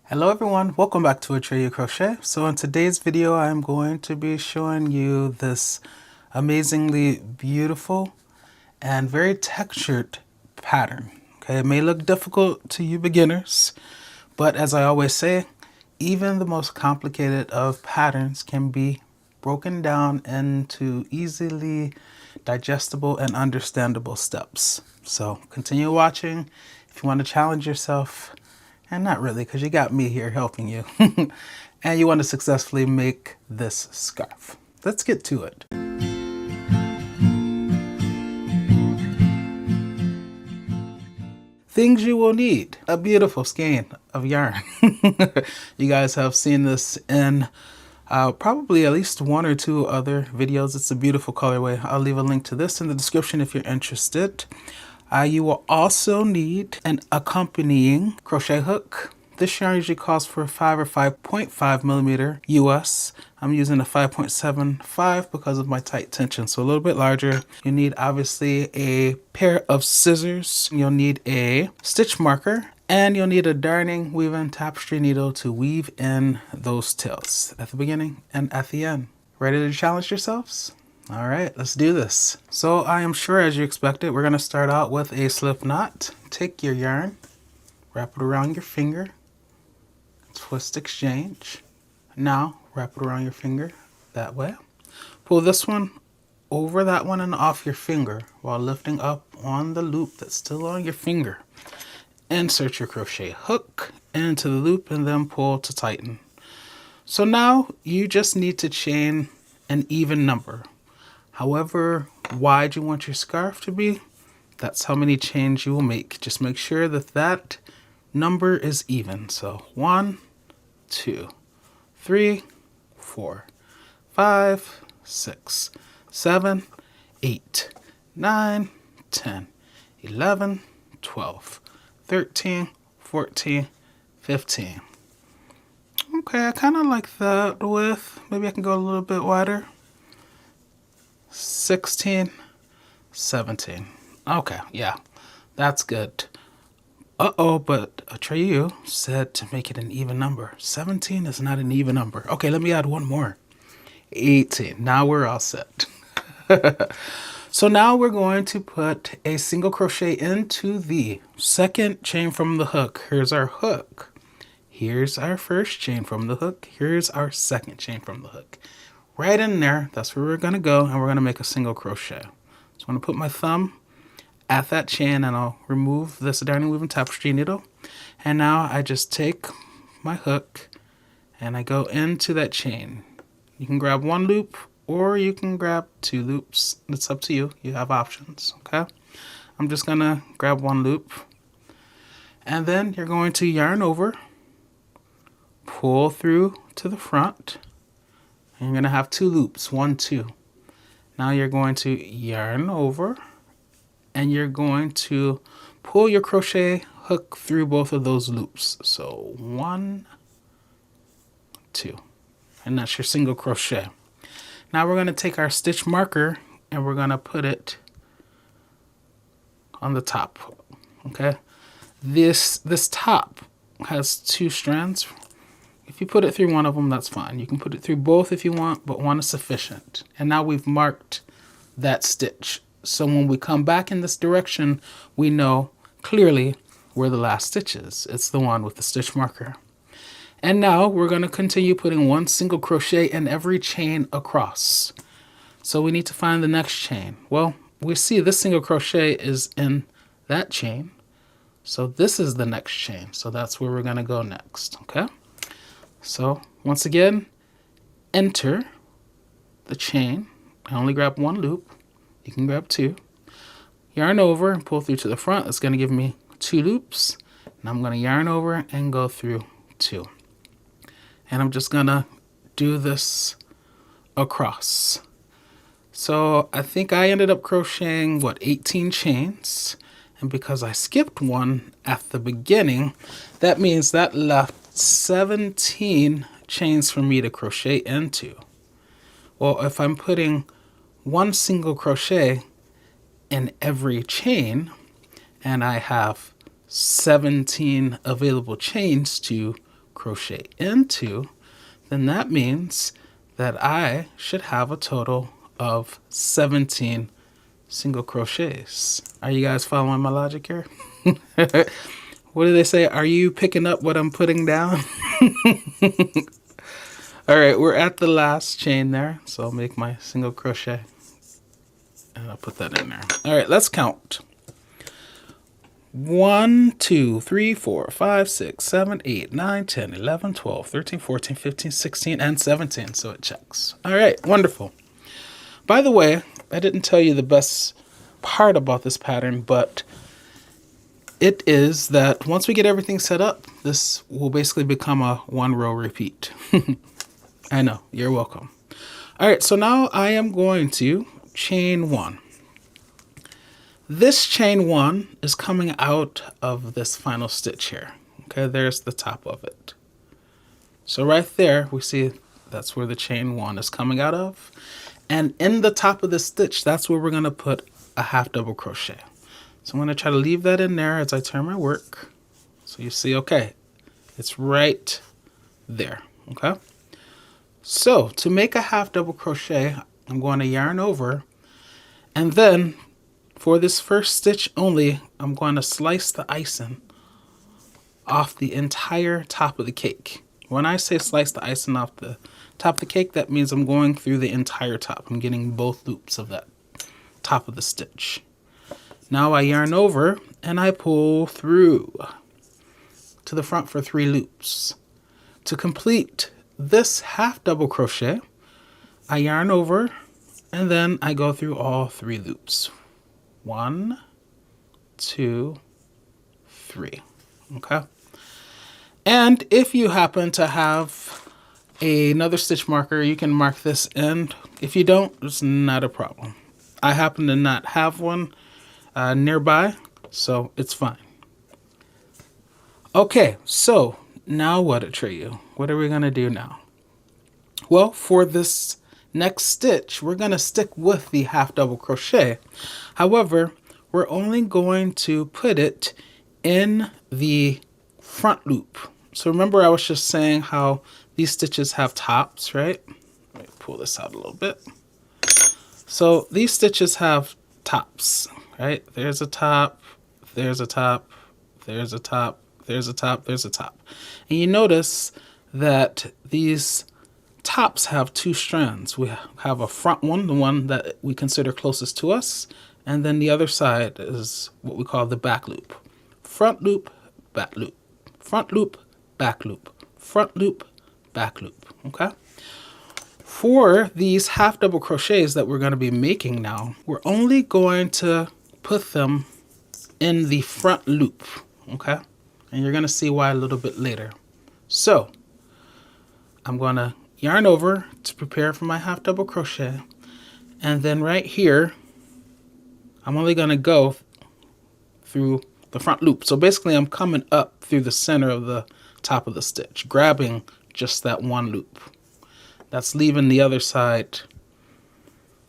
Hello everyone, welcome back to Untitled Crochet. So in today's video, I'm going to be showing you this amazingly beautiful and very textured pattern. Okay, it may look difficult to you beginners, but as I always say, even the most complicated of patterns can be broken down into easily digestible and understandable steps. So continue watching if you want to challenge yourself. And not really, because you got me here helping you. And you want to successfully make this scarf. Let's get to it. Things you will need. A beautiful skein of yarn. You guys have seen this in probably at least one or two other videos. It's a beautiful colorway. I'll leave a link to this in the description if you're interested. You will also need an accompanying crochet hook. This yarn usually calls for 5 or 5.5 millimeter US. I'm using a 5.75 because of my tight tension, so a little bit larger. You need obviously a pair of scissors. You'll need a stitch marker, and you'll need a darning weaving tapestry needle to weave in those tails at the beginning and at the end. Ready to challenge yourselves? All right, let's do this. So I am sure, as you expected, we're gonna start out with a slip knot. Take your yarn, wrap it around your finger, twist exchange. Now wrap it around your finger that way. Pull this one over that one and off your finger while lifting up on the loop that's still on your finger. Insert your crochet hook into the loop and then pull to tighten. So now you just need to chain an even number. However wide you want your scarf to be, that's how many chains you will make. Just make sure that that number is even. So 1, 2, 3, 4, 5, 6, 7, 8, 9, 10, 11, 12, 13, 14, 15. Okay, I kind of like that width. Maybe I can go a little bit wider. 16, 17. Okay, yeah, that's good. Uh-oh, but Atreyu said to make it an even number. 17 is not an even number. Okay, let me add one more. 18. Now we're all set. So now we're going to put a single crochet into the second chain from the hook. Here's our hook. Here's our first chain from the hook. Here's our second chain from the hook. Right in there, that's where we're gonna go, and we're gonna make a single crochet. So I'm gonna put my thumb at that chain, and I'll remove this darning weaving tapestry needle. And now I just take my hook and I go into that chain. You can grab one loop or you can grab two loops. It's up to you. You have options, okay? I'm just gonna grab one loop, and then you're going to yarn over, pull through to the front. And you're going to have two loops, 1, 2. Now you're going to yarn over, and you're going to pull your crochet hook through both of those loops. So 1, 2, and that's your single crochet. Now we're going to take our stitch marker and we're going to put it on the top. Okay, this top has 2 strands. If you put it through one of them, that's fine. You can put it through both if you want, but one is sufficient. And now we've marked that stitch. So when we come back in this direction, we know clearly where the last stitch is. It's the one with the stitch marker. And now we're going to continue putting one single crochet in every chain across. So we need to find the next chain. Well, we see this single crochet is in that chain. So this is the next chain. So that's where we're going to go next, okay? So once again, enter the chain. I only grab one loop. You can grab 2. Yarn over and pull through to the front. It's going to give me 2 loops. And I'm going to yarn over and go through 2. And I'm just going to do this across. So I think I ended up crocheting, 18 chains. And because I skipped one at the beginning, that means that left 17 chains for me to crochet into. Well, if I'm putting one single crochet in every chain and I have 17 available chains to crochet into, then that means that I should have a total of 17 single crochets. Are you guys following my logic here? What do they say? Are you picking up what I'm putting down? All right, we're at the last chain there. So I'll make my single crochet and I'll put that in there. All right, let's count. 1, 2, 3, 4, 5, 6, 7, 8, 9, 10, 11, 12, 13, 14, 15, 16, and 17. So it checks. All right, wonderful. By the way, I didn't tell you the best part about this pattern, but it is that once we get everything set up, this will basically become a 1-row repeat. I know, you're welcome. All right, so now I am going to chain 1. This chain 1 is coming out of this final stitch here. Okay, there's the top of it. So right there, we see that's where the chain 1 is coming out of. And in the top of the stitch, that's where we're gonna put a half double crochet. So I'm gonna try to leave that in there as I turn my work. So you see, okay, it's right there, okay? So to make a half double crochet, I'm going to yarn over, and then for this first stitch only, I'm going to slice the icing off the entire top of the cake. When I say slice the icing off the top of the cake, that means I'm going through the entire top. I'm getting both loops of that top of the stitch. Now I yarn over and I pull through to the front for 3 loops. To complete this half double crochet, I yarn over and then I go through all 3 loops. 1, 2, 3. Okay. And if you happen to have another stitch marker, you can mark this end. If you don't, it's not a problem. I happen to not have one nearby, so it's fine. Okay, so now what, Atreyu? What are we gonna do now? Well, for this next stitch, we're gonna stick with the half double crochet. However, we're only going to put it in the front loop. So remember I was just saying how these stitches have tops, right? Let me pull this out a little bit. So these stitches have tops, right? There's a top, there's a top, there's a top, there's a top, there's a top. And you notice that these tops have 2 strands. We have a front one, the one that we consider closest to us, and then the other side is what we call the back loop. Front loop, back loop. Front loop, back loop. Front loop, back loop. Okay? For these half double crochets that we're going to be making now, we're only going to put them in the front loop. Okay? And you're going to see why a little bit later. So I'm going to yarn over to prepare for my half double crochet, and then right here I'm only going to go through the front loop. So basically I'm coming up through the center of the top of the stitch, grabbing just that one loop. That's leaving the other side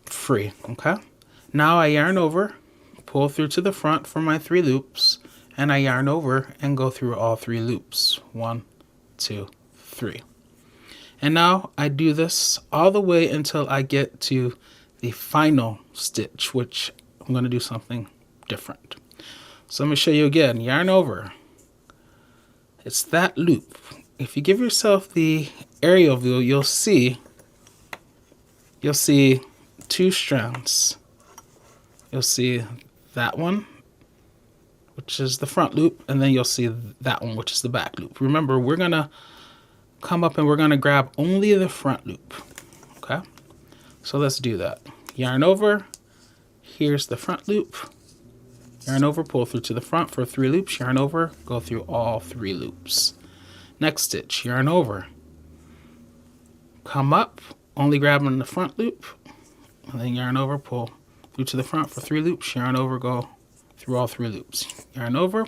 free. Okay, now I yarn over, pull through to the front for my 3 loops, and I yarn over and go through all 3 loops. 1, 2, 3. And now I do this all the way until I get to the final stitch, which I'm going to do something different. So let me show you again. Yarn over. It's that loop. If you give yourself the aerial view, you'll see 2 strands. You'll see that one, which is the front loop, and then you'll see that one, which is the back loop. Remember, we're going to come up and we're going to grab only the front loop. Okay, so let's do that. Yarn over, here's the front loop, yarn over, pull through to the front for 3 loops, yarn over, go through all 3 loops. Next stitch, yarn over, come up, only grabbing the front loop, and then yarn over, pull through to the front for 3 loops, yarn over, go through all 3 loops, yarn over.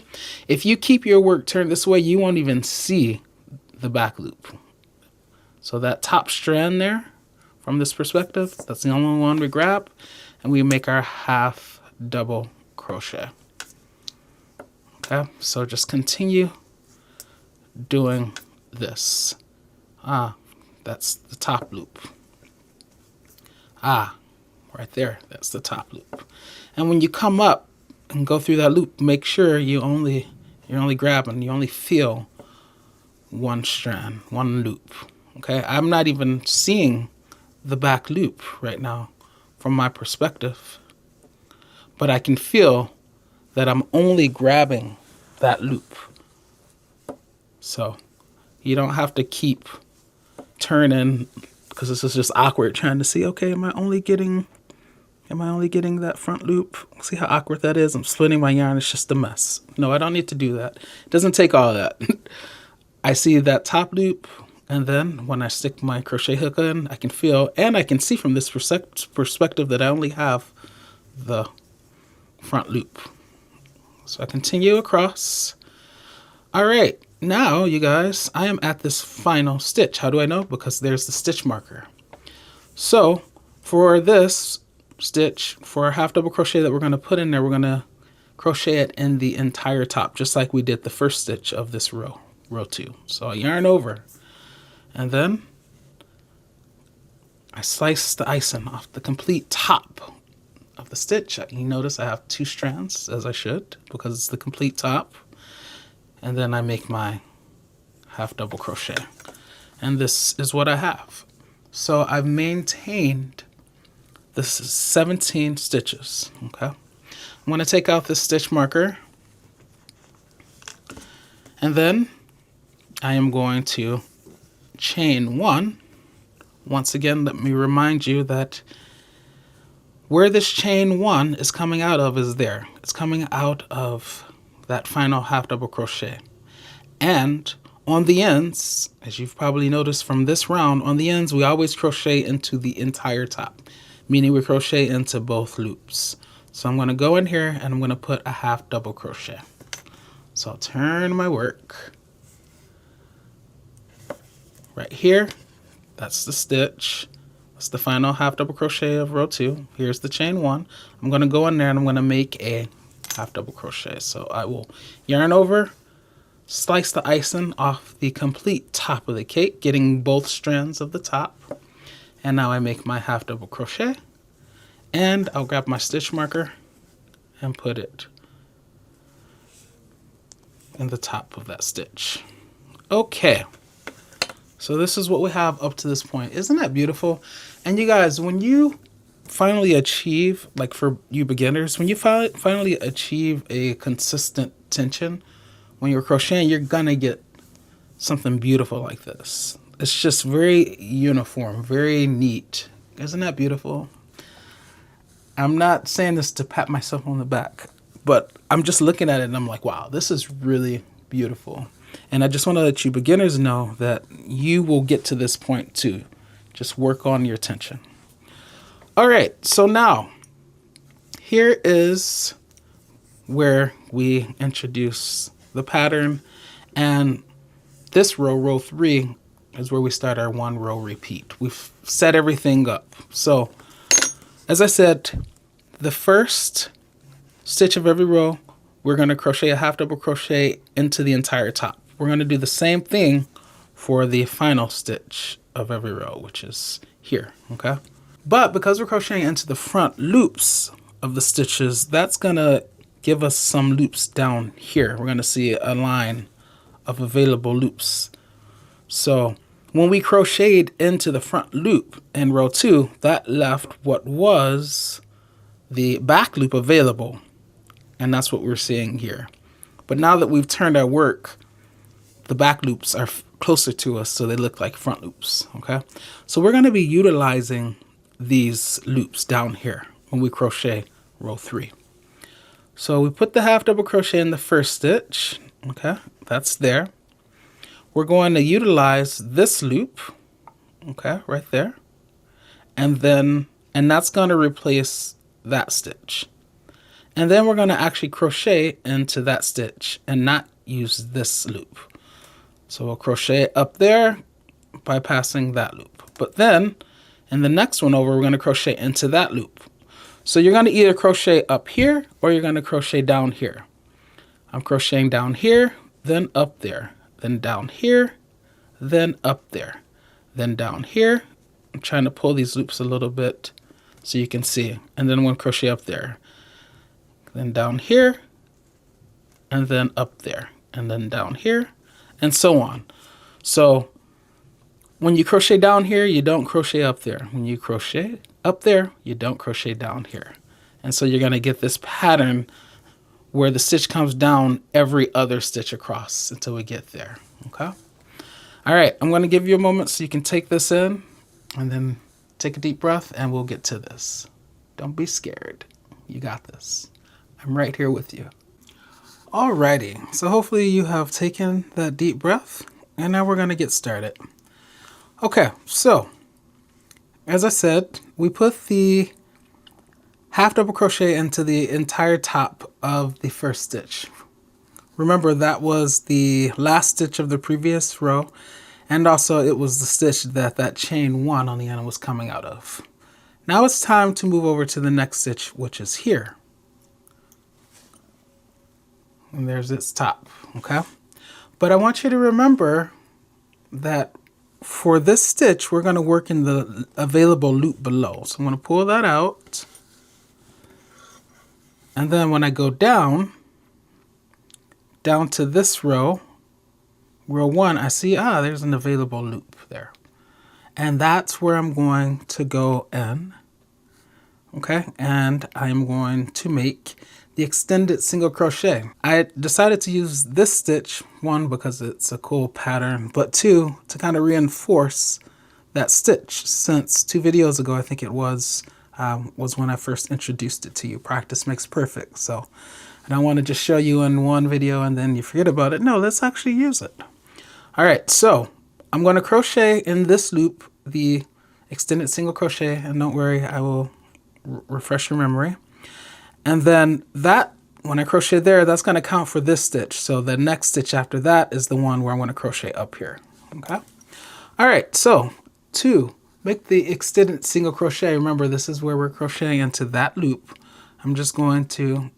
If you keep your work turned this way, you won't even see the back loop. So that top strand there, from this perspective, that's the only one we grab, and we make our half double crochet. Okay, so just continue doing this. Ah, that's the top loop. Ah, right there, that's the top loop. And when you come up and go through that loop, make sure you're only grabbing, you only feel one strand, one loop. Okay, I'm not even seeing the back loop right now from my perspective, but I can feel that I'm only grabbing that loop. So you don't have to keep turning, because this is just awkward trying to see, okay, am I only getting that front loop? See how awkward that is? I'm splitting my yarn. It's just a mess. No, I don't need to do that. It doesn't take all of that. I see that top loop, and then when I stick my crochet hook in, I can feel, and I can see from this perspective that I only have the front loop. So I continue across. All right, now you guys, I am at this final stitch. How do I know? Because there's the stitch marker. So for this stitch, for a half double crochet that we're going to put in there, we're going to crochet it in the entire top, just like we did the first stitch of this row 2. So I yarn over, and then I slice the icing off the complete top of the stitch. You notice I have 2 strands, as I should, because it's the complete top. And then I make my half double crochet, and this is what I have. So I've maintained this is 17 stitches. Okay, I'm going to take out this stitch marker, and then I am going to chain 1. Once again, let me remind you that where this chain 1 is coming out of is there. It's coming out of that final half double crochet. And on the ends, as you've probably noticed from this round, on the ends we always crochet into the entire top, meaning we crochet into both loops. So I'm going to go in here and I'm going to put a half double crochet. So I'll turn my work right here. That's the stitch. That's the final half double crochet of row 2. Here's the chain 1. I'm going to go in there and I'm going to make a half double crochet. So I will yarn over, slice the icing off the complete top of the cake, getting both strands of the top. And now I make my half double crochet, and I'll grab my stitch marker and put it in the top of that stitch. Okay, so this is what we have up to this point. Isn't that beautiful? And you guys, when you finally achieve, like for you beginners, when you finally achieve a consistent tension when you're crocheting, you're gonna get something beautiful like this. It's just very uniform, very neat. Isn't that beautiful? I'm not saying this to pat myself on the back, but I'm just looking at it and I'm like, wow, this is really beautiful. And I just want to let you beginners know that you will get to this point too. Just work on your tension. All right, so now here is where we introduce the pattern, and this row 3, is where we start our 1 row repeat. We've set everything up. So as I said, the first stitch of every row, we're going to crochet a half double crochet into the entire top. We're going to do the same thing for the final stitch of every row, which is here, okay? But because we're crocheting into the front loops of the stitches, that's going to give us some loops down here. We're going to see a line of available loops. So when we crocheted into the front loop in row 2, that left what was the back loop available. And that's what we're seeing here. But now that we've turned our work, the back loops are closer to us, so they look like front loops, okay? So we're going to be utilizing these loops down here when we crochet row 3. So we put the half double crochet in the first stitch, okay? That's there. We're going to utilize this loop, okay, right there. And that's going to replace that stitch. And then we're going to actually crochet into that stitch and not use this loop. So we'll crochet up there, bypassing that loop. But then in the next one over, we're going to crochet into that loop. So you're going to either crochet up here or you're going to crochet down here. I'm crocheting down here, then up there, then down here, then up there, then down here. I'm trying to pull these loops a little bit so you can see, and then 1 crochet up there, then down here, and then up there, and then down here, and so on. So when you crochet down here, you don't crochet up there. When you crochet up there, you don't crochet down here. And so you're going to get this pattern where the stitch comes down every other stitch across until we get there. Okay. All right. I'm going to give you a moment so you can take this in and then take a deep breath and we'll get to this. Don't be scared. You got this. I'm right here with you. Alrighty. So hopefully you have taken that deep breath and now we're going to get started. Okay. So as I said, we put the half double crochet into the entire top of the first stitch. Remember, that was the last stitch of the previous row, and also it was the stitch that that chain 1 on the end was coming out of. Now it's time to move over to the next stitch, which is here. And there's its top, okay? But I want you to remember that for this stitch, we're going to work in the available loop below. So I'm going to pull that out. And then when I go down to this row, row 1, I see, there's an available loop there. And that's where I'm going to go in. Okay, and I'm going to make the extended single crochet. I decided to use this stitch, 1, because it's a cool pattern, but 2, to kind of reinforce that stitch, since 2 videos ago, I think it was when I first introduced it to you. Practice makes perfect. So I don't want to just show you in one video and then you forget about it. No, let's actually use it. All right, so I'm going to crochet in this loop, the extended single crochet, and don't worry, I will refresh your memory. And then that, when I crochet there, that's going to count for this stitch. So the next stitch after that is the one where I'm going to crochet up here. Okay. All right, so to make the extended single crochet, remember this is where we're crocheting into that loop. I'm just going to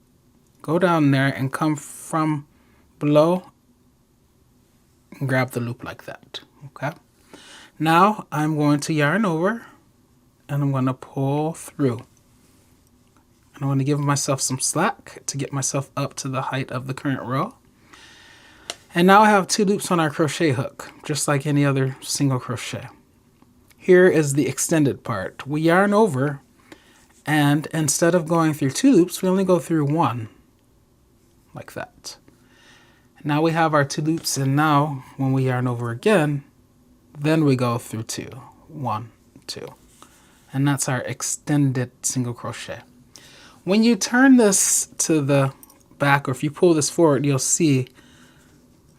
go down there and come from below and grab the loop like that. Okay. Now I'm going to yarn over and I'm going to pull through. And I'm going to give myself some slack to get myself up to the height of the current row. And now I have 2 loops on our crochet hook, just like any other single crochet. Here is the extended part. We yarn over, and instead of going through 2 loops, we only go through 1, like that. Now we have our 2 loops, and now when we yarn over again, then we go through 2, 1, 2. And that's our extended single crochet. When you turn this to the back, or if you pull this forward, you'll see,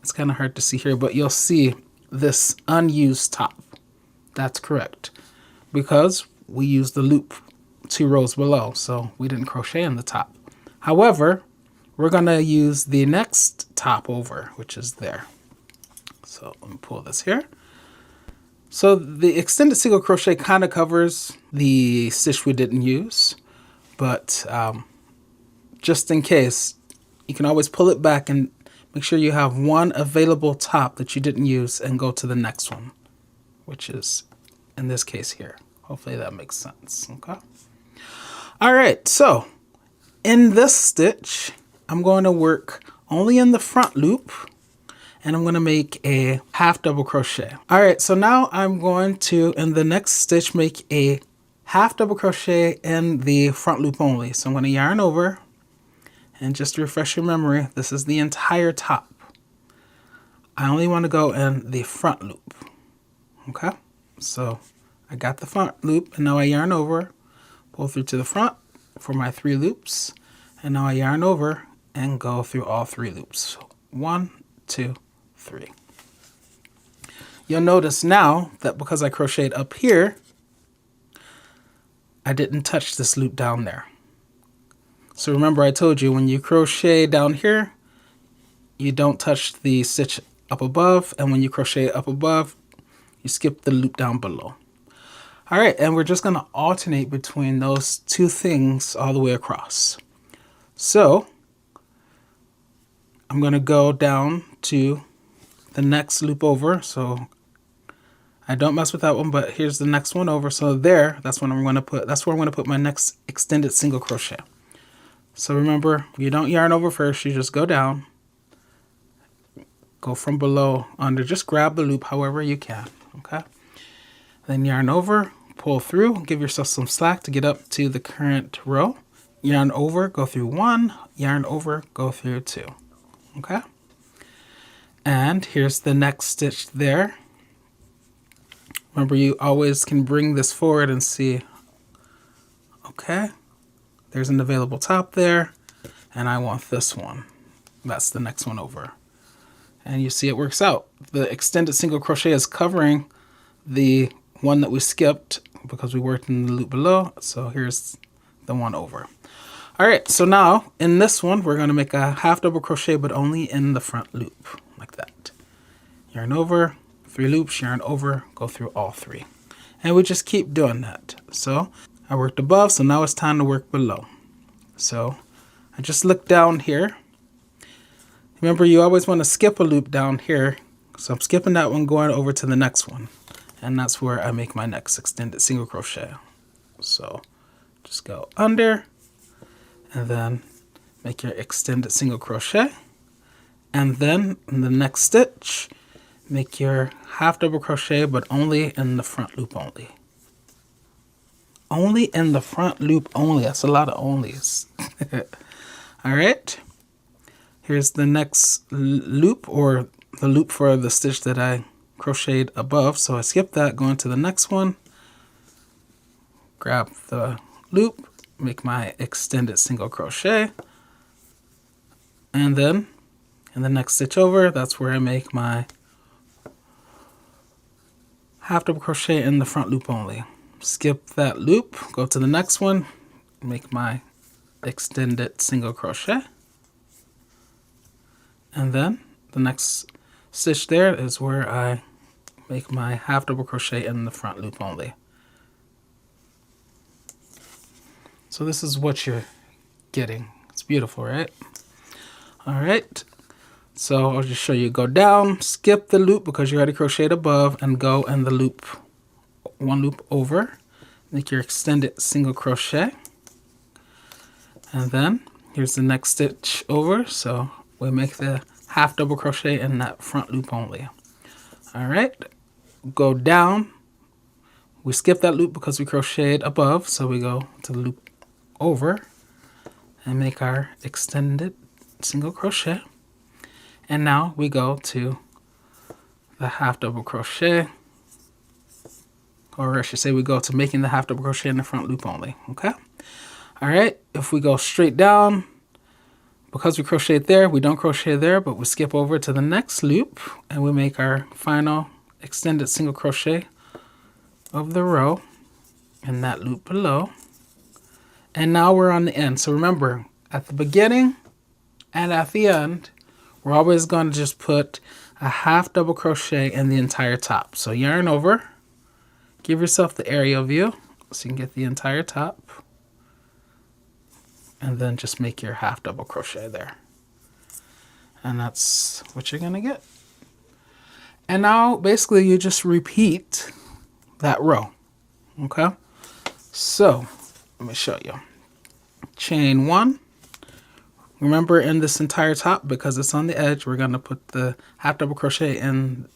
it's kind of hard to see here, but you'll see this unused top. That's correct, because we used the loop 2 rows below, so we didn't crochet in the top. However, we're going to use the next top over, which is there. So let me pull this here. So the extended single crochet kind of covers the stitch we didn't use, but just in case, you can always pull it back and make sure you have 1 available top that you didn't use and go to the next one, which is in this case here. Hopefully that makes sense. Okay. All right. So in this stitch, I'm going to work only in the front loop and I'm going to make a half double crochet. All right. So now I'm going to, in the next stitch, make a half double crochet in the front loop only. So I'm going to yarn over, and just to refresh your memory, this is the entire top. I only want to go in the front loop. Okay, so I got the front loop, and now I yarn over, pull through to the front for my 3 loops, and now I yarn over and go through all 3 loops. 1, 2, 3. You'll notice now that because I crocheted up here, I didn't touch this loop down there. So remember, I told you when you crochet down here, you don't touch the stitch up above, and when you crochet up above, you skip the loop down below. All right, and we're just going to alternate between those 2 things all the way across. So I'm going to go down to the next loop over. So I don't mess with that one, but here's the next one over. So there, that's what I'm going to put. That's where I'm going to put my next extended single crochet. So remember, you don't yarn over first. You just go down, go from below under. Just grab the loop however you can. Okay. Then yarn over, pull through, give yourself some slack to get up to the current row. Yarn over, go through 1. Yarn over, go through 2. Okay. And here's the next stitch there. Remember, you always can bring this forward and see, okay, there's an available top there, and I want this one. That's the next one over. And you see it works out. The extended single crochet is covering the one that we skipped because we worked in the loop below. So here's the one over. All right, so now in this one, we're going to make a half double crochet, but only in the front loop, like that. Yarn over, 3 loops, yarn over, go through all 3. And we just keep doing that. So I worked above, so now it's time to work below. So I just look down here. Remember, you always want to skip a loop down here. So I'm skipping that one, going over to the next one. And that's where I make my next extended single crochet. So just go under, and then make your extended single crochet. And then in the next stitch, make your half double crochet, but only in the front loop only. Only in the front loop only. That's a lot of onlys. All right. Here's the next loop, or the loop for the stitch that I crocheted above. So I skip that, go into the next one, grab the loop, make my extended single crochet, and then in the next stitch over, that's where I make my half double crochet in the front loop only. Skip that loop, go to the next one, make my extended single crochet, and then the next stitch there is where I make my half double crochet in the front loop only. So this is what you're getting. It's beautiful, right? All right. So I'll just show you. Go down, skip the loop because you already crocheted above, and go in the loop, 1 loop over. Make your extended single crochet. And then here's the next stitch over. So we make the half double crochet in that front loop only. All right. Go down. We skip that loop because we crocheted above. So we go to the loop over and make our extended single crochet. And now we go to the half double crochet, or I should say we go to making the half double crochet in the front loop only, okay? All right, if we go straight down, because we crocheted there, we don't crochet there, but we skip over to the next loop and we make our final extended single crochet of the row in that loop below. And now we're on the end. So remember, at the beginning and at the end, we're always going to just put a half double crochet in the entire top. So yarn over, give yourself the aerial view so you can get the entire top, and then just make your half double crochet there. And that's what you're going to get. And now basically you just repeat that row. Okay? So let me show you. Chain 1. Remember, in this entire top, because it's on the edge, we're going to put the half double crochet in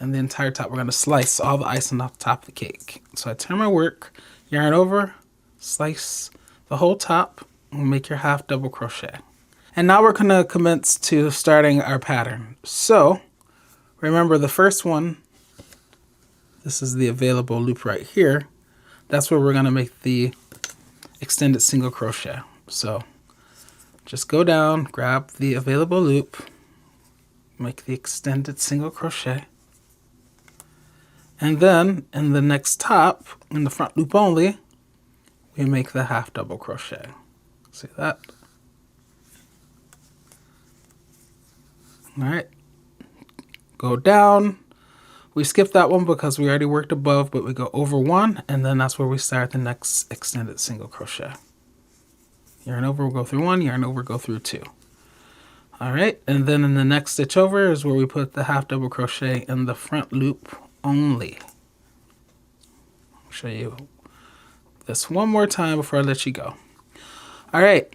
the entire top. We're going to slice all the icing off the top of the cake. So I turn my work, yarn over, slice the whole top, and make your half double crochet. And now we're going to commence to starting our pattern. So remember, the first one, this is the available loop right here. That's where we're going to make the extended single crochet. So just go down, grab the available loop, make the extended single crochet, and then in the next top, in the front loop only, we make the half double crochet. See that? All right, go down. We skipped that one because we already worked above, but we go over 1, and then that's where we start the next extended single crochet. Yarn over, we'll go through 1, yarn over, go through 2. All right, and then in the next stitch over is where we put the half double crochet in the front loop only. show you this one more time before I let you go. All right,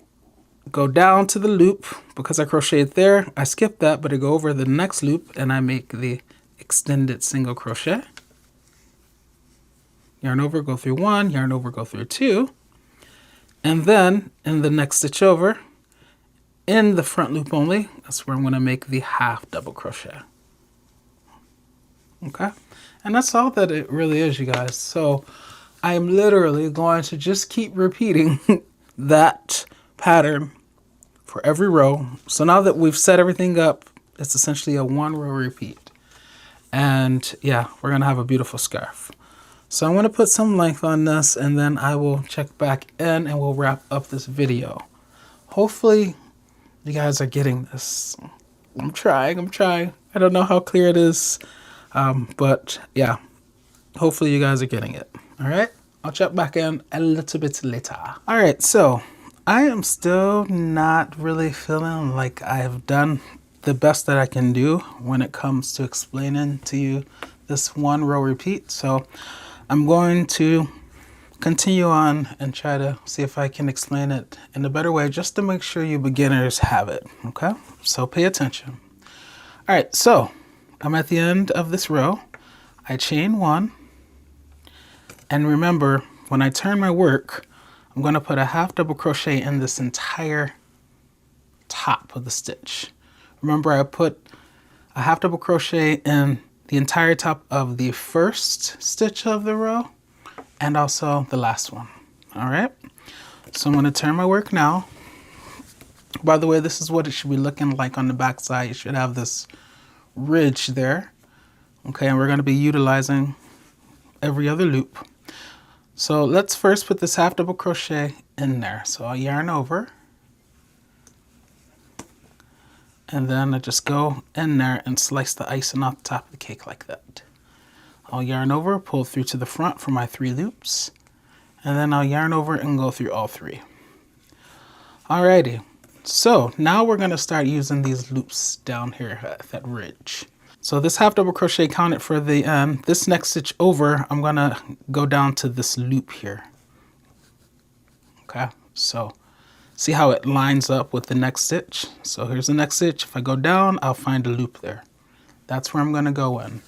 go down to the loop. Because I crocheted there, I skip that, but I go over the next loop and I make the extended single crochet. Yarn over, go through 1, yarn over, go through 2. And then in the next stitch over, in the front loop only, that's where I'm going to make the half double crochet. Okay, and that's all that it really is, you guys. So I'm literally going to just keep repeating that pattern for every row. So now that we've set everything up, it's essentially a 1-row repeat. And yeah, we're going to have a beautiful scarf. So I'm going to put some length on this, and then I will check back in and we'll wrap up this video. Hopefully you guys are getting this. I'm trying. I don't know how clear it is, but yeah, hopefully you guys are getting it. All right, I'll check back in a little bit later. All right, so I am still not really feeling like I've done the best that I can do when it comes to explaining to you this 1-row repeat. So I'm going to continue on and try to see if I can explain it in a better way, just to make sure you beginners have it, okay? So pay attention. All right, so I'm at the end of this row. I chain 1, and remember, when I turn my work, I'm going to put a half double crochet in this entire top of the stitch. Remember, I put a half double crochet in the entire top of the first stitch of the row and also the last one. All right, so I'm going to turn my work now. By the way, this is what it should be looking like on the back side. You should have this ridge there. Okay, and we're going to be utilizing every other loop. So let's first put this half double crochet in there. So I'll yarn over, and then I just go in there and slice the icing off the top of the cake like that. I'll yarn over, pull through to the front for my 3 loops, and then I'll yarn over and go through all 3. Alrighty, so now we're going to start using these loops down here at that ridge. So this half double crochet counted for the end. This next stitch over, I'm going to go down to this loop here. Okay, so see how it lines up with the next stitch? So here's the next stitch. If I go down, I'll find a loop there. That's where I'm going to go in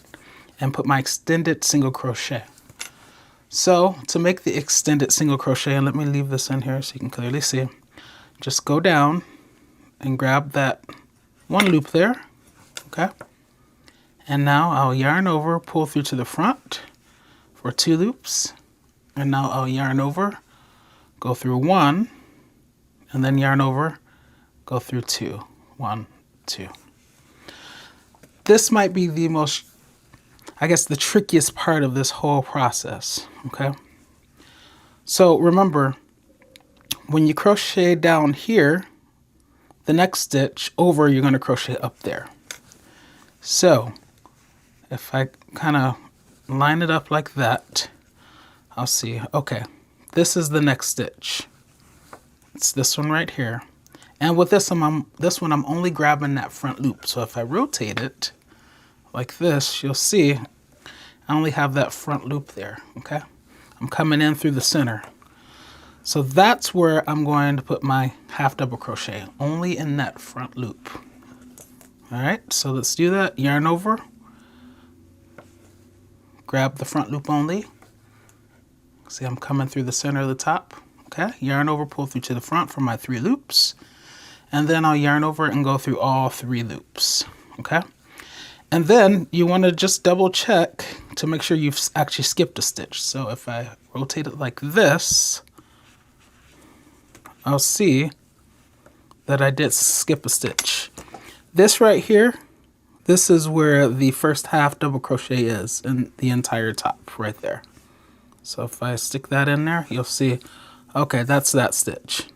and put my extended single crochet. So to make the extended single crochet, and let me leave this in here so you can clearly see, just go down and grab that 1 loop there, okay? And now I'll yarn over, pull through to the front for 2 loops, and now I'll yarn over, go through 1, and then yarn over, go through 2. 1, 2. This might be the most, I guess, the trickiest part of this whole process, okay? So remember, when you crochet down here, the next stitch over, you're going to crochet up there. So if I kind of line it up like that, I'll see, okay, this is the next stitch. It's this one right here. And with this one, I'm only grabbing that front loop. So if I rotate it like this, you'll see I only have that front loop there, okay? I'm coming in through the center. So that's where I'm going to put my half double crochet, only in that front loop. All right, so let's do that. Yarn over, grab the front loop only. See, I'm coming through the center of the top. Okay, yarn over, pull through to the front for my 3 loops. And then I'll yarn over and go through all 3 loops, okay? And then you want to just double check to make sure you've actually skipped a stitch. So if I rotate it like this, I'll see that I did skip a stitch. This right here, this is where the first half double crochet is in the entire top right there. So if I stick that in there, you'll see, okay, that's that stitch.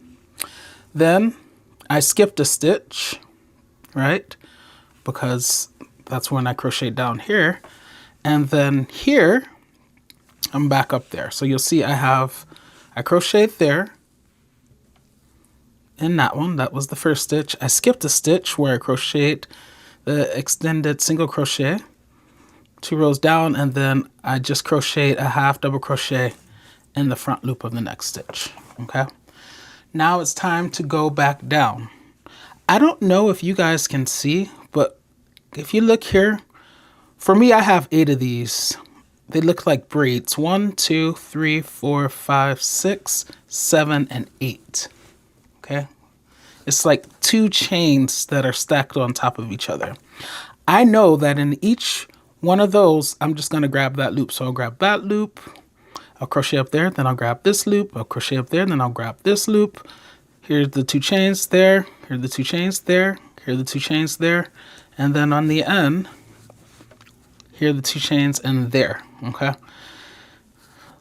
Then I skipped a stitch, right? Because that's when I crocheted down here. And then here, I'm back up there. So you'll see I crocheted there in that one. That was the first stitch. I skipped a stitch where I crocheted the extended single crochet 2 rows down, and then I just crocheted a half double crochet in the front loop of the next stitch. Okay, now it's time to go back down. I don't know if you guys can see, but if you look here, for me, I have 8 of these. They look like braids. 1, 2, 3, 4, 5, 6, 7, and 8. Okay, it's like 2 chains that are stacked on top of each other. I know that in each one of those, I'm just going to grab that loop. So I'll grab that loop, I'll crochet up there, then I'll grab this loop, I'll crochet up there, then I'll grab this loop. Here's the 2 chains there, here are the 2 chains there, here are the 2 chains there, and then on the end, here are the 2 chains and there. Okay,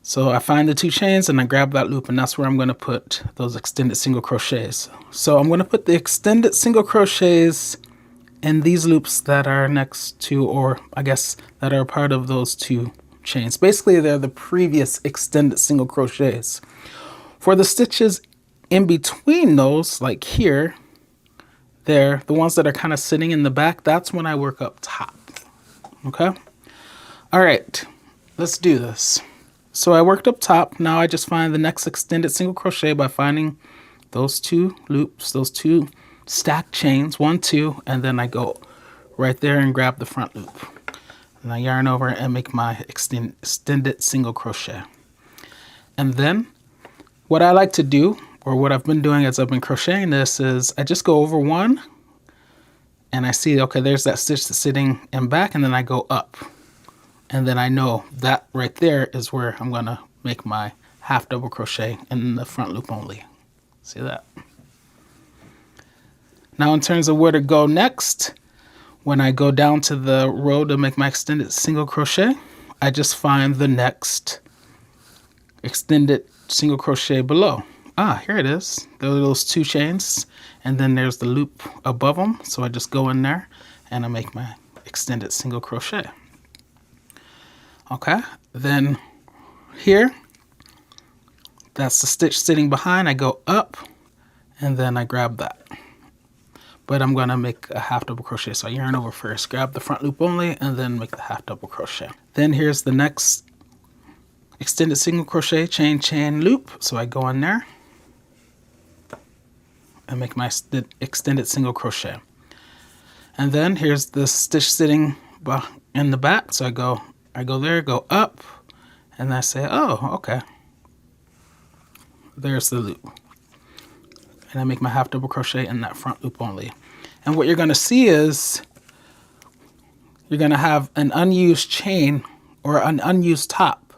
so I find the 2 chains and I grab that loop, and that's where I'm going to put those extended single crochets. So I'm going to put the extended single crochets in these loops that are next to, or I guess that are part of those 2 chains. Basically, they're the previous extended single crochets. For the stitches in between those, like here, they're the ones that are kind of sitting in the back. That's when I work up top. Okay, all right, let's do this. So I worked up top. Now I just find the next extended single crochet by finding those 2 loops, those 2 stacked chains, 1, 2, and then I go right there and grab the front loop. And I yarn over and make my extended single crochet. And then what I like to do, or what I've been doing as I've been crocheting this, is I just go over one and I see, okay, there's that stitch that's sitting in back, and then I go up. And then I know that right there is where I'm going to make my half double crochet in the front loop only. See that? Now in terms of where to go next, when I go down to the row to make my extended single crochet, I just find the next extended single crochet below. Ah, here it is. There are those 2 chains, and then there's the loop above them. So I just go in there and I make my extended single crochet. Okay, then here, that's the stitch sitting behind. I go up and then I grab that. But I'm going to make a half double crochet. So I yarn over first, grab the front loop only, and then make the half double crochet. Then here's the next extended single crochet, chain, chain, loop. So I go in there and make my extended single crochet. And then here's the stitch sitting in the back. So I go there, go up, and I say, oh, okay. There's the loop. And I make my half double crochet in that front loop only. And what you're going to see is you're going to have an unused chain or an unused top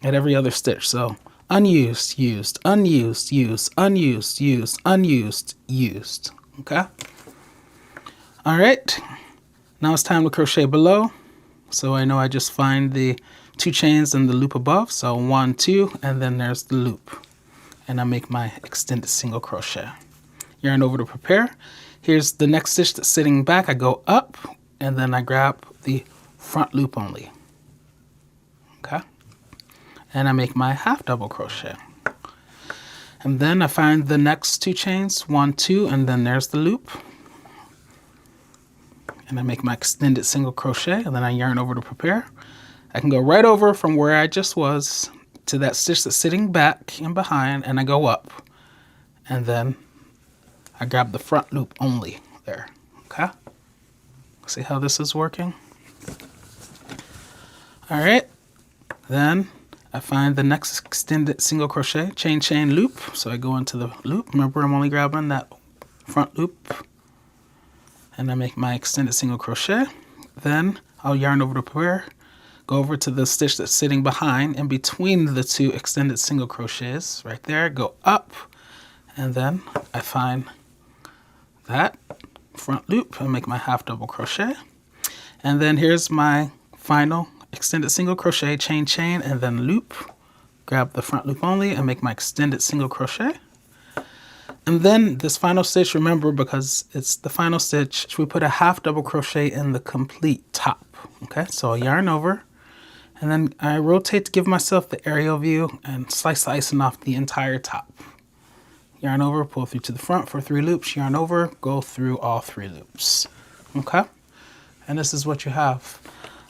at every other stitch. So unused, used, unused, used, unused, used, unused, used. Okay? All right. Now it's time to crochet below. So I know I just find the 2 chains and the loop above. So 1, 2, and then there's the loop. And I make my extended single crochet. Yarn over to prepare. Here's the next stitch that's sitting back. I go up and then I grab the front loop only. Okay. And I make my half double crochet. And then I find the next 2 chains, 1, 2, and then there's the loop. And I make my extended single crochet, and then I yarn over to prepare. I can go right over from where I just was to that stitch that's sitting back and behind, and I go up, and then I grab the front loop only there. Okay, see how this is working? All right, then I find the next extended single crochet, chain, chain, loop. So I go into the loop. Remember, I'm only grabbing that front loop, and I make my extended single crochet. Then I'll yarn over to prepare. Go over to the stitch that's sitting behind in between the 2 extended single crochets right there, go up, and then I find that front loop and make my half double crochet. And then here's my final extended single crochet, chain, chain, and then loop. Grab the front loop only and make my extended single crochet. And then this final stitch, remember, because it's the final stitch, we put a half double crochet in the complete top. Okay, so I yarn over, and then I rotate to give myself the aerial view and slice the icing off the entire top. Yarn over, pull through to the front for 3 loops, yarn over, go through all 3 loops. Okay, and this is what you have.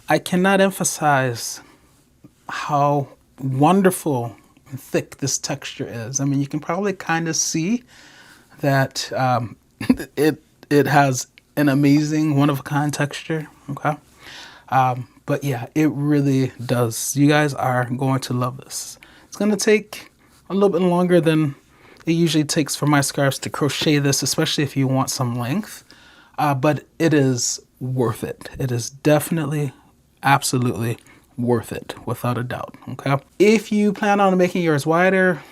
I cannot emphasize how wonderful and thick this texture is. I mean, you can probably kind of see that it has an amazing, one-of-a-kind texture, okay? But yeah, it really does. You guys are going to love this. It's going to take a little bit longer than it usually takes for my scarves to crochet this, especially if you want some length. But it is worth it. It is definitely, absolutely worth it, without a doubt, okay? If you plan on making yours wider,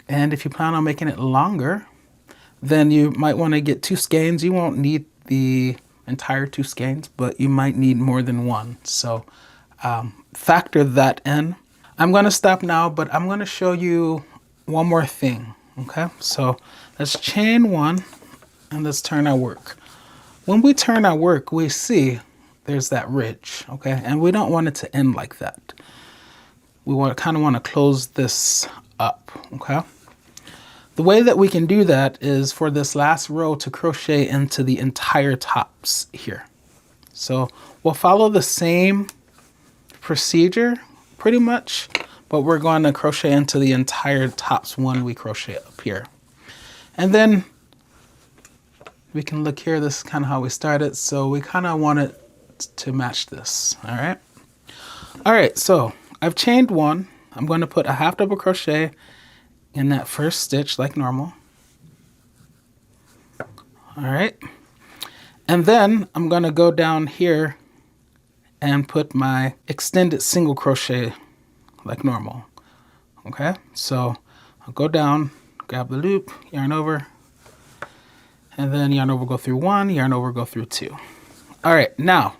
and if you plan on making it longer, then you might want to get 2 skeins. You won't need the entire 2 skeins, but you might need more than one. So factor that in. I'm going to stop now, but I'm going to show you one more thing, okay? So let's chain 1 and let's turn our work. When we turn our work, we see there's that ridge, okay? And we don't want it to end like that. We kind of want to close this up, okay? The way that we can do that is for this last row to crochet into the entire tops here. So we'll follow the same procedure pretty much, but we're going to crochet into the entire tops when we crochet up here. And then we can look here, this is kind of how we started. So we kind of want it to match this, all right? All right, so I've chained 1. I'm going to put a half double crochet in that first stitch like normal. All right. And then I'm going to go down here and put my extended single crochet like normal. Okay. So I'll go down, grab the loop, yarn over, and then yarn over, go through 1, yarn over, go through 2. All right. Now,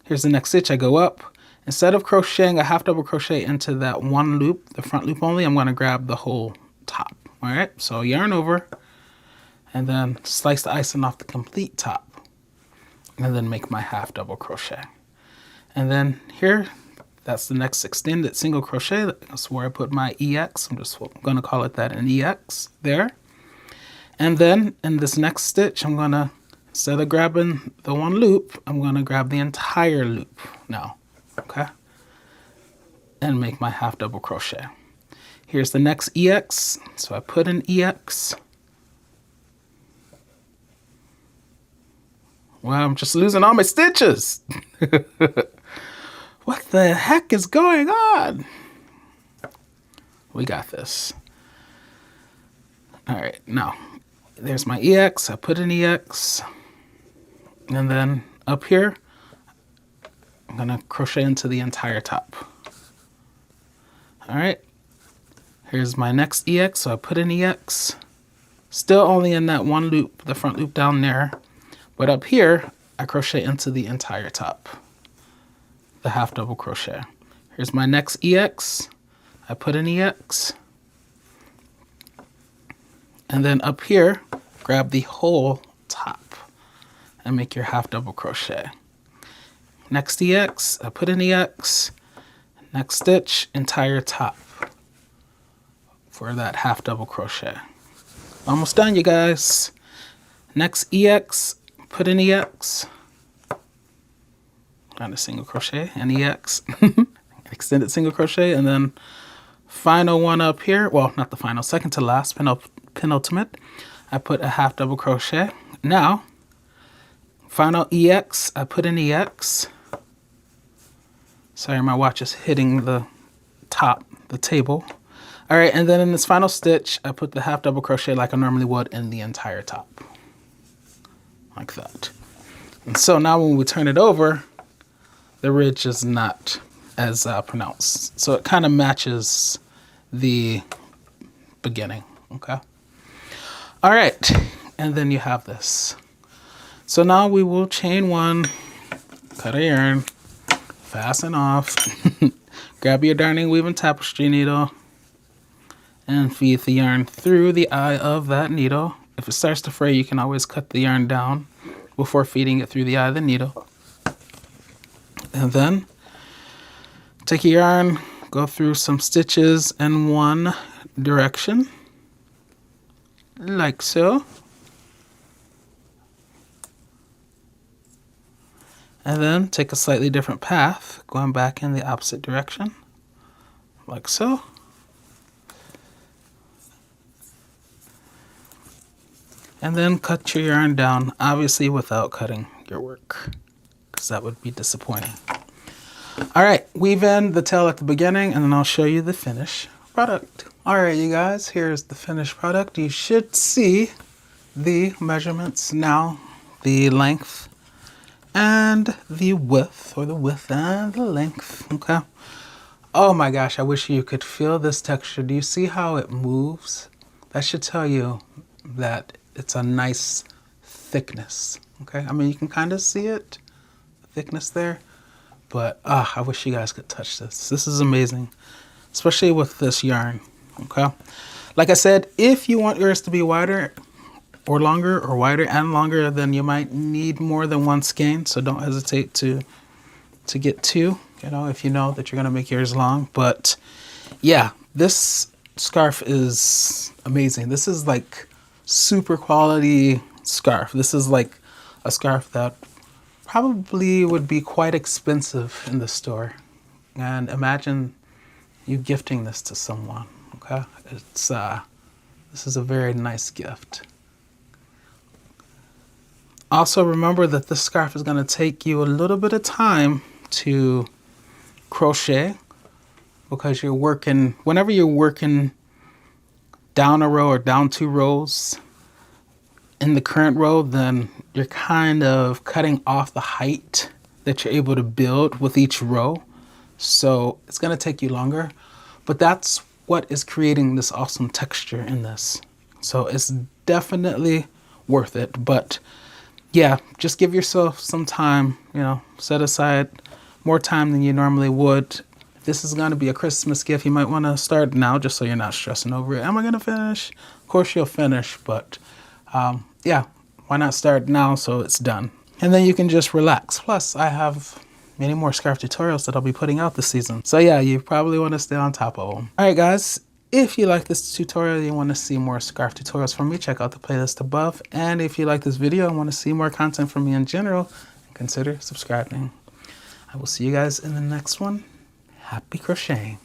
here's the next stitch. I go up. Instead of crocheting a half double crochet into that 1 loop, the front loop only, I'm going to grab the whole top. All right, so yarn over and then slice the icing off the complete top and then make my half double crochet. And then here, that's the next extended single crochet. That's where I put my EX. I'm just going to call it that, an EX there. And then in this next stitch, I'm going to, instead of grabbing the 1 loop, I'm going to grab the entire loop now. Okay, and make my half double crochet. Here's the next EX. So I put an EX. Well, I'm just losing all my stitches. What the heck is going on? We got this. All right, now there's my EX. I put an EX. And then up here, I'm going to crochet into the entire top. All right, here's my next EX. So I put an EX, still only in that 1 loop, the front loop down there. But up here, I crochet into the entire top, the half double crochet. Here's my next EX. I put an EX. And then up here, grab the whole top and make your half double crochet. Next EX, I put an EX, next stitch, entire top for that half double crochet. Almost done, you guys. Next EX, put an EX, not a single crochet, an EX, extended single crochet, and then final one up here, well, not the final, second to last, penultimate, I put a half double crochet. Now, final EX, I put an EX. Sorry, my watch is hitting the top, the table. All right, and then in this final stitch, I put the half double crochet like I normally would in the entire top. Like that. And so now when we turn it over, the ridge is not as pronounced. So it kind of matches the beginning, okay? All right, and then you have this. So now we will chain 1, cut a yarn, fasten off, grab your darning weaving tapestry needle, and feed the yarn through the eye of that needle. If it starts to fray, you can always cut the yarn down before feeding it through the eye of the needle. And then take your yarn, go through some stitches in one direction, like so. And then take a slightly different path, going back in the opposite direction, like so. And then cut your yarn down, obviously without cutting your work, because that would be disappointing. All right, weave in the tail at the beginning, and then I'll show you the finished product. All right, you guys, here's the finished product. You should see the measurements now, the length and the width, or the width and the length, okay? Oh my gosh, I wish you could feel this texture. Do you see how it moves? That should tell you that it's a nice thickness, okay? I mean, you can kind of see it, the thickness there, but I wish you guys could touch this. This is amazing, especially with this yarn, okay? Like I said, if you want yours to be wider or longer, or wider and longer, then you might need more than one skein, so don't hesitate to get two, you know, if you know that you're gonna make yours long. But yeah, this scarf is amazing. This is like super quality scarf. This is like a scarf that probably would be quite expensive in the store. And imagine you gifting this to someone, okay? It's this is a very nice gift. Also remember that this scarf is gonna take you a little bit of time to crochet, because you're working, whenever you're working down a row or down 2 rows in the current row, then you're kind of cutting off the height that you're able to build with each row. So it's gonna take you longer, but that's what is creating this awesome texture in this. So it's definitely worth it. But yeah, just give yourself some time, you know, set aside more time than you normally would. If this is going to be a Christmas gift, you might want to start now, just so you're not stressing over it. Am I going to finish? Of course you'll finish, but yeah, why not start now so it's done? And then you can just relax. Plus, I have many more scarf tutorials that I'll be putting out this season. So yeah, you probably want to stay on top of them. All right, guys. If you like this tutorial and you want to see more scarf tutorials from me, check out the playlist above. And if you like this video and want to see more content from me in general, consider subscribing. I will see you guys in the next one. Happy crocheting.